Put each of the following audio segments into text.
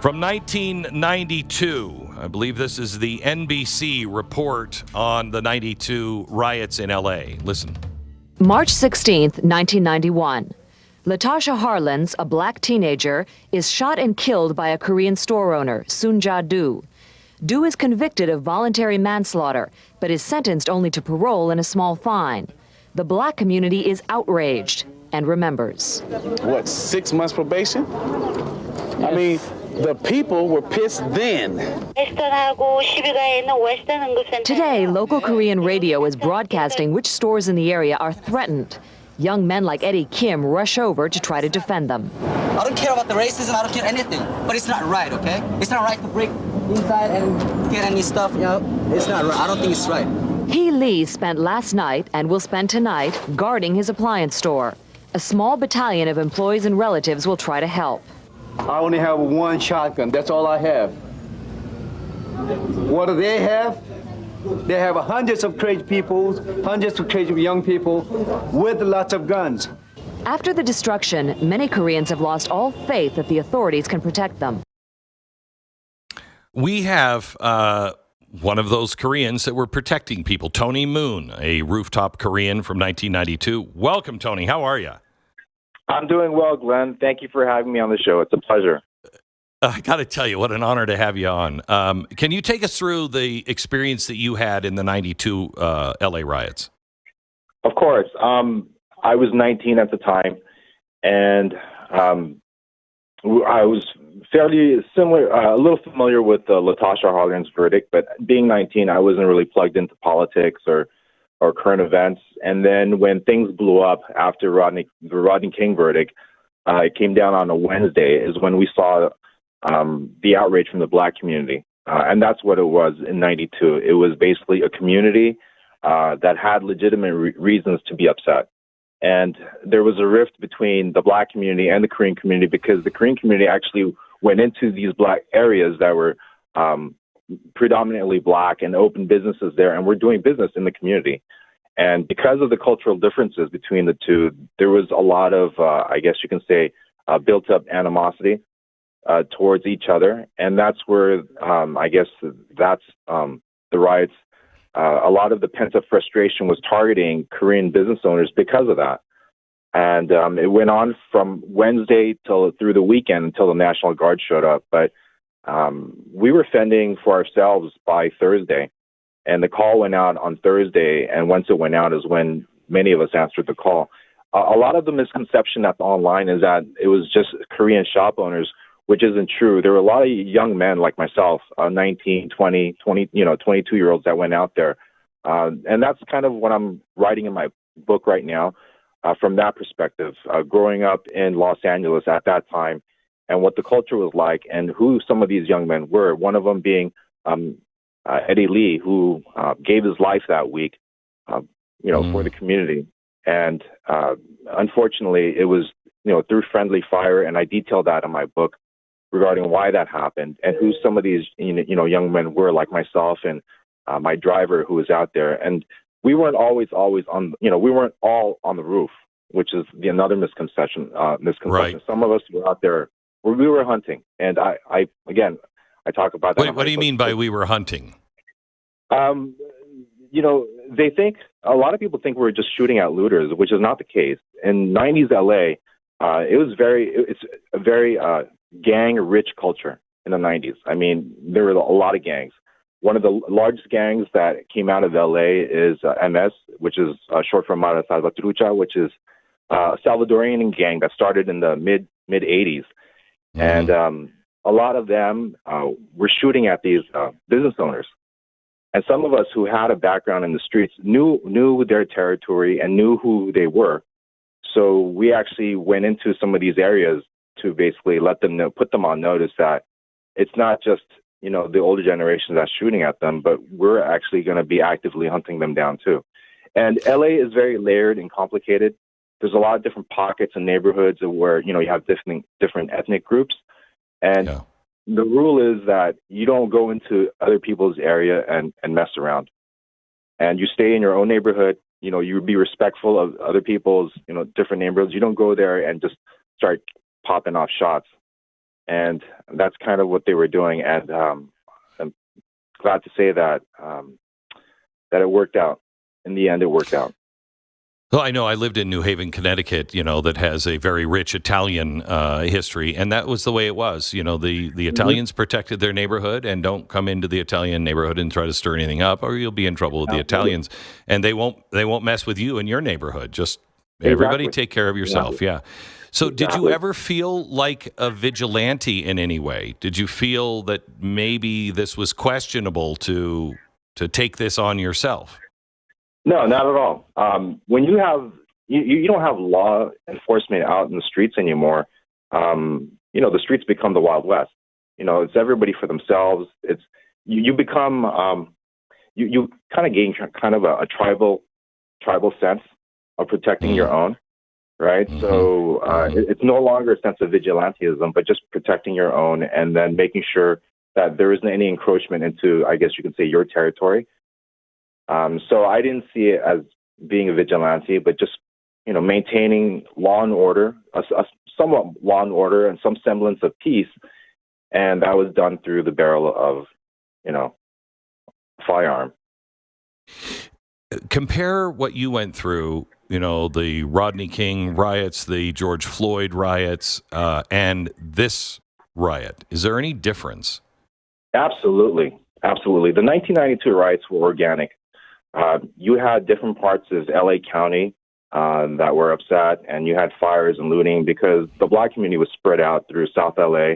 From 1992, I believe this is the NBC report on the 92 riots in L.A. Listen. March 16th, 1991. Latasha Harlins, a black teenager, is shot and killed by a Korean store owner, Sunja Do. Do is convicted of voluntary manslaughter, but is sentenced only to parole and a small fine. The black community is outraged and remembers. What, 6 months probation? I mean, the people were pissed then. Today, local Korean radio is broadcasting which stores in the area are threatened. Young men like Eddie Kim rush over to try to defend them. I don't care about the racism, I don't care anything, but it's not right, okay? It's not right to break inside and get any stuff, you know? It's not right. I don't think it's right. Hee Lee spent last night and will spend tonight guarding his appliance store. A small battalion of employees and relatives will try to help. I only have one shotgun. That's all I have. What do they have? They have hundreds of crazy people, hundreds of crazy young people with lots of guns. After the destruction, many Koreans have lost all faith that the authorities can protect them. We have one of those Koreans that were protecting people, Tony Moon, a Rooftop Korean from 1992. Welcome, Tony. How are you? I'm doing well, Glenn. Thank you for having me on the show. It's a pleasure. I got to tell you, what an honor to have you on. Can you take us through the experience that you had in the 92 L.A. riots? Of course. I was 19 at the time, and I was fairly similar, a little familiar with Latasha Harlins' verdict, but being 19, I wasn't really plugged into politics or current events. And then when things blew up after the Rodney King verdict, it came down on a Wednesday, is when we saw the outrage from the black community. And that's what it was in 92. It was basically a community that had legitimate reasons to be upset. And there was a rift between the black community and the Korean community, because the Korean community actually went into these black areas that were predominantly black and opened businesses there, and were doing business in the community. And because of the cultural differences between the two, there was a lot of, I guess you can say, built up animosity towards each other. And that's where, I guess that's the riots. A lot of the pent-up frustration was targeting Korean business owners because of that. And it went on from Wednesday through the weekend until the National Guard showed up. But we were fending for ourselves by Thursday. And the call went out on Thursday. And once it went out is when many of us answered the call. A lot of the misconception that's online is that it was just Korean shop owners, which isn't true. There were a lot of young men like myself, 19, 20, 22-year-olds that went out there. And that's kind of what I'm writing in my book right now, from that perspective, growing up in Los Angeles at that time and what the culture was like and who some of these young men were, one of them being Eddie Lee, who gave his life that week, for the community. And unfortunately, it was, through friendly fire, and I detailed that in my book regarding why that happened and who some of these, young men were, like myself and my driver who was out there. And we weren't always on, we weren't all on the roof, which is another misconception. Right. Some of us were out there where we were hunting. And I talk about that. What do you mean by we were hunting? They think, a lot of people think we're just shooting at looters, which is not the case. In 90s LA, it's a very gang-rich culture in the 90s. I mean, there were a lot of gangs. One of the largest gangs that came out of LA is MS, which is short for Mara Salvatrucha, which is a Salvadorian gang that started in the mid-80s. Mm-hmm. And a lot of them were shooting at these business owners. And some of us who had a background in the streets knew their territory and knew who they were. So we actually went into some of these areas to basically let them know, put them on notice that it's not just, the older generation that's shooting at them, but we're actually going to be actively hunting them down too. And LA is very layered and complicated. There's a lot of different pockets and neighborhoods where, you have different ethnic groups. And the rule is that you don't go into other people's area and mess around. And you stay in your own neighborhood. You be respectful of other people's, different neighborhoods. You don't go there and just start popping off shots. And that's kind of what they were doing. And I'm glad to say that that it worked out. In the end, it worked out. Well, I know I lived in New Haven, Connecticut, that has a very rich Italian history, and that was the way it was. The Italians protected their neighborhood, and don't come into the Italian neighborhood and try to stir anything up, or you'll be in trouble with the Italians, and they won't mess with you in your neighborhood. Just everybody take care of yourself. Yeah. So did you ever feel like a vigilante in any way? Did you feel that maybe this was questionable to take this on yourself? No, not at all. When you have you don't have law enforcement out in the streets anymore. The streets become the Wild West. It's everybody for themselves. It's you become you kind of gain kind of a tribal sense of protecting your own, right? Mm-hmm. So it's no longer a sense of vigilantism, but just protecting your own, and then making sure that there isn't any encroachment into, I guess you could say, your territory. So I didn't see it as being a vigilante, but just, maintaining law and order, a somewhat law and order and some semblance of peace. And that was done through the barrel of, firearm. Compare what you went through, the Rodney King riots, the George Floyd riots, and this riot. Is there any difference? Absolutely. Absolutely. The 1992 riots were organic. You had different parts of LA County that were upset, and you had fires and looting because the Black community was spread out through South LA,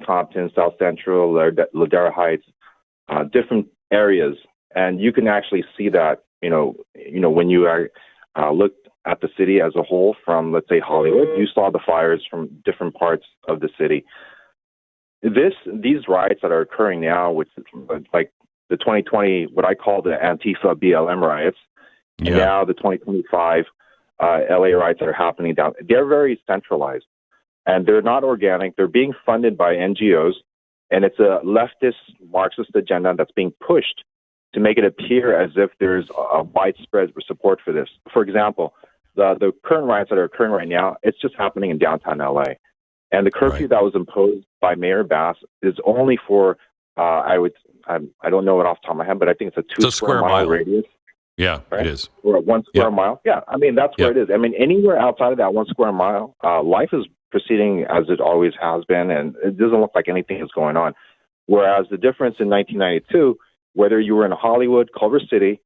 Compton, South Central, Ladera Heights, different areas. And you can actually see that, when you looked at the city as a whole from, let's say, Hollywood, you saw the fires from different parts of the city. These riots that are occurring now, which like the 2020, what I call the Antifa BLM riots, and now the 2025 LA riots that are happening down, they're very centralized, and they're not organic. They're being funded by NGOs, and it's a leftist Marxist agenda that's being pushed to make it appear as if there's a widespread support for this. For example, the current riots that are occurring right now, it's just happening in downtown LA. And the curfew that was imposed by Mayor Bass is only for, I don't know it off the top of my head, but I think it's a 2 square mile radius. Yeah, right? It is. Or 1 square mile. Yeah, I mean, that's where it is. I mean, anywhere outside of that 1 square mile, life is proceeding as it always has been, and it doesn't look like anything is going on. Whereas the difference in 1992, whether you were in Hollywood, Culver City,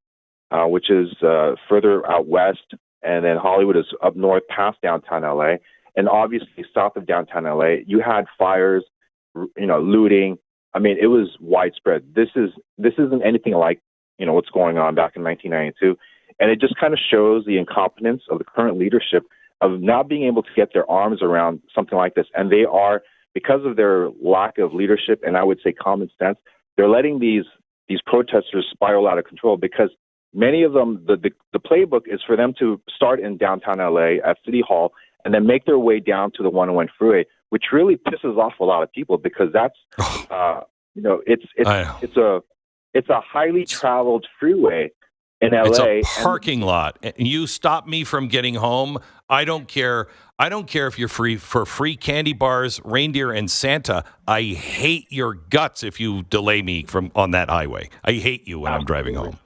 which is further out west, and then Hollywood is up north past downtown LA, and obviously south of downtown LA, you had fires, looting. I mean, it was widespread. This isn't anything like, what's going on back in 1992. And it just kind of shows the incompetence of the current leadership of not being able to get their arms around something like this. And they are, because of their lack of leadership and I would say common sense, they're letting these protesters spiral out of control, because many of them, the playbook is for them to start in downtown LA at City Hall and then make their way down to the 101 freeway, which really pisses off a lot of people, because that's, it's a highly traveled freeway in LA. It's a parking lot. You stop me from getting home. I don't care. I don't care if you're free for free candy bars, reindeer, and Santa. I hate your guts if you delay me on that highway. I hate you when I'm driving home.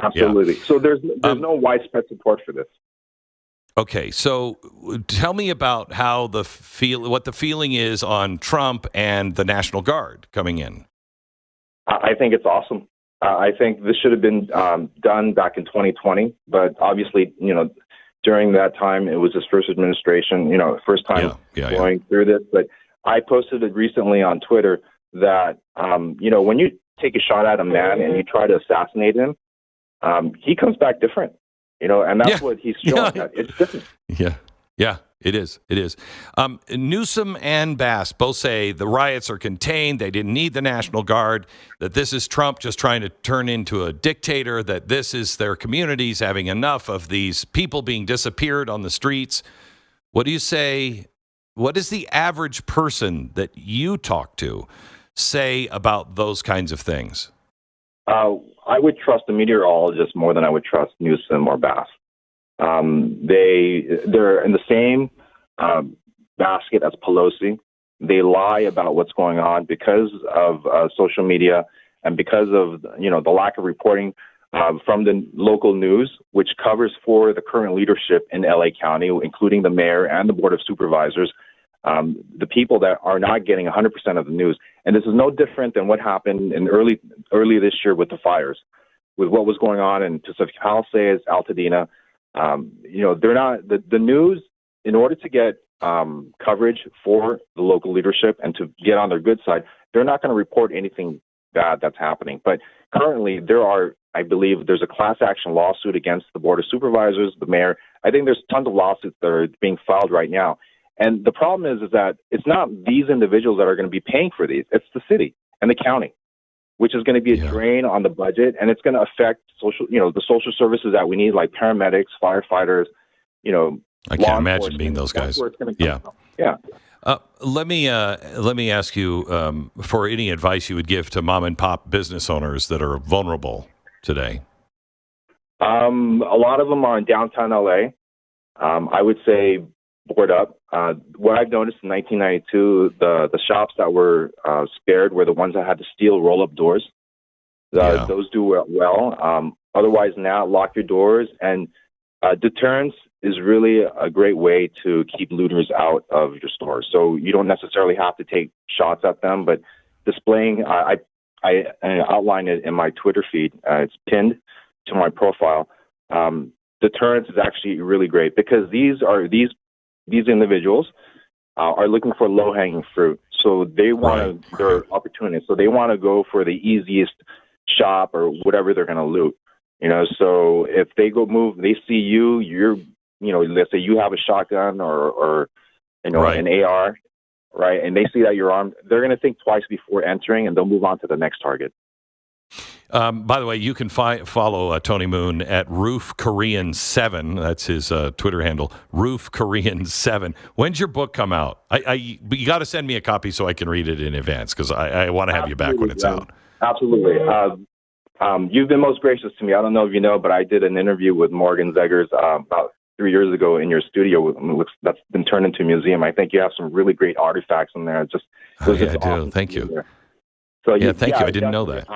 Absolutely. Yeah. So there's no widespread support for this. Okay, so tell me about how what the feeling is on Trump and the National Guard coming in. I think it's awesome. I think this should have been done back in 2020, but obviously, during that time, it was his first administration, first time going through this. But I posted it recently on Twitter that, when you take a shot at a man and you try to assassinate him, he comes back different. And that's what he's showing. It's different. Yeah, it is. It is. Newsom and Bass both say the riots are contained. They didn't need the National Guard, that this is Trump just trying to turn into a dictator, that this is their communities having enough of these people being disappeared on the streets. What do you say? What does the average person that you talk to say about those kinds of things? I would trust the meteorologist more than I would trust Newsom or Bass. They're in the same basket as Pelosi. they lie about what's going on because of social media and because of the lack of reporting from the local news, which covers for the current leadership in LA County, including the mayor and the board of supervisors, the people that are not getting 100% of the news. And this is no different than what happened in early this year with the fires, with what was going on in Pacific Palisades, Altadena. They're not the news. In order to get coverage for the local leadership and to get on their good side, they're not going to report anything bad that's happening. But currently, I believe there's a class action lawsuit against the board of supervisors, the mayor. I think there's tons of lawsuits that are being filed right now. And the problem is that it's not these individuals that are going to be paying for these. It's the city and the county, which is going to be a drain on the budget, and it's going to affect the social services that we need, like paramedics, firefighters. I can't imagine being those guys. Yeah. Let me ask you for any advice you would give to mom and pop business owners that are vulnerable today. A lot of them are in downtown LA. I would say board up. What I've noticed in 1992, the shops that were spared were the ones that had to steel roll-up doors. Those do well. Otherwise, now lock your doors, and deterrence is really a great way to keep looters out of your store. So you don't necessarily have to take shots at them, but displaying, I outline it in my Twitter feed. It's pinned to my profile. Deterrence is actually really great because these individuals are looking for low-hanging fruit. So they want their opportunities. So they want to go for the easiest shop or whatever they're going to loot. So if they they see you're, let's say you have a shotgun or an AR, right? And they see that you're armed, they're going to think twice before entering, and they'll move on to the next target. By the way, you can follow Tony Moon at Roof Korean 7. That's his Twitter handle, Roof Korean 7. When's your book come out? You got to send me a copy so I can read it in advance because I want to have you back when it's out. Absolutely. You've been most gracious to me. I don't know if you know, but I did an interview with Morgan Zeggers about 3 years ago in your studio. That's been turned into a museum. I think you have some really great artifacts in there. I do. Awesome. Thank you. So thank you. I didn't know that.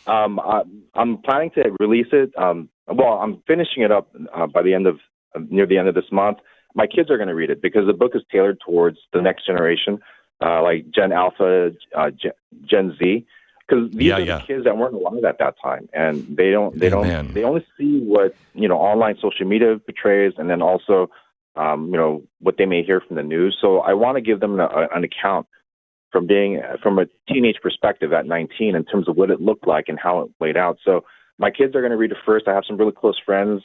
I'm planning to release it. I'm finishing it up by the end of near the end of this month. My kids are going to read it because the book is tailored towards the next generation, like Gen Alpha, Gen Z. Because these are the kids that weren't alive at that time, and they only see what online social media portrays, and then also what they may hear from the news. So I want to give them an account from a teenage perspective at 19 in terms of what it looked like and how it played out. So my kids are going to read it first. I have some really close friends.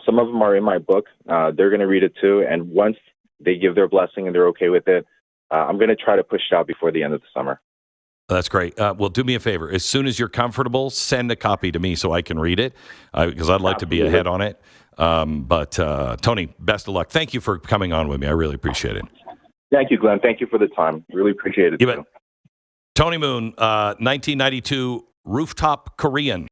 Some of them are in my book. They're going to read it too. And once they give their blessing and they're okay with it, I'm going to try to push it out before the end of the summer. That's great. Well, do me a favor. As soon as you're comfortable, send a copy to me so I can read it because I'd like to be ahead on it. But Tony, best of luck. Thank you for coming on with me. I really appreciate it. Thank you, Glenn. Thank you for the time. Really appreciate it. Tony Moon, 1992 Rooftop Korean.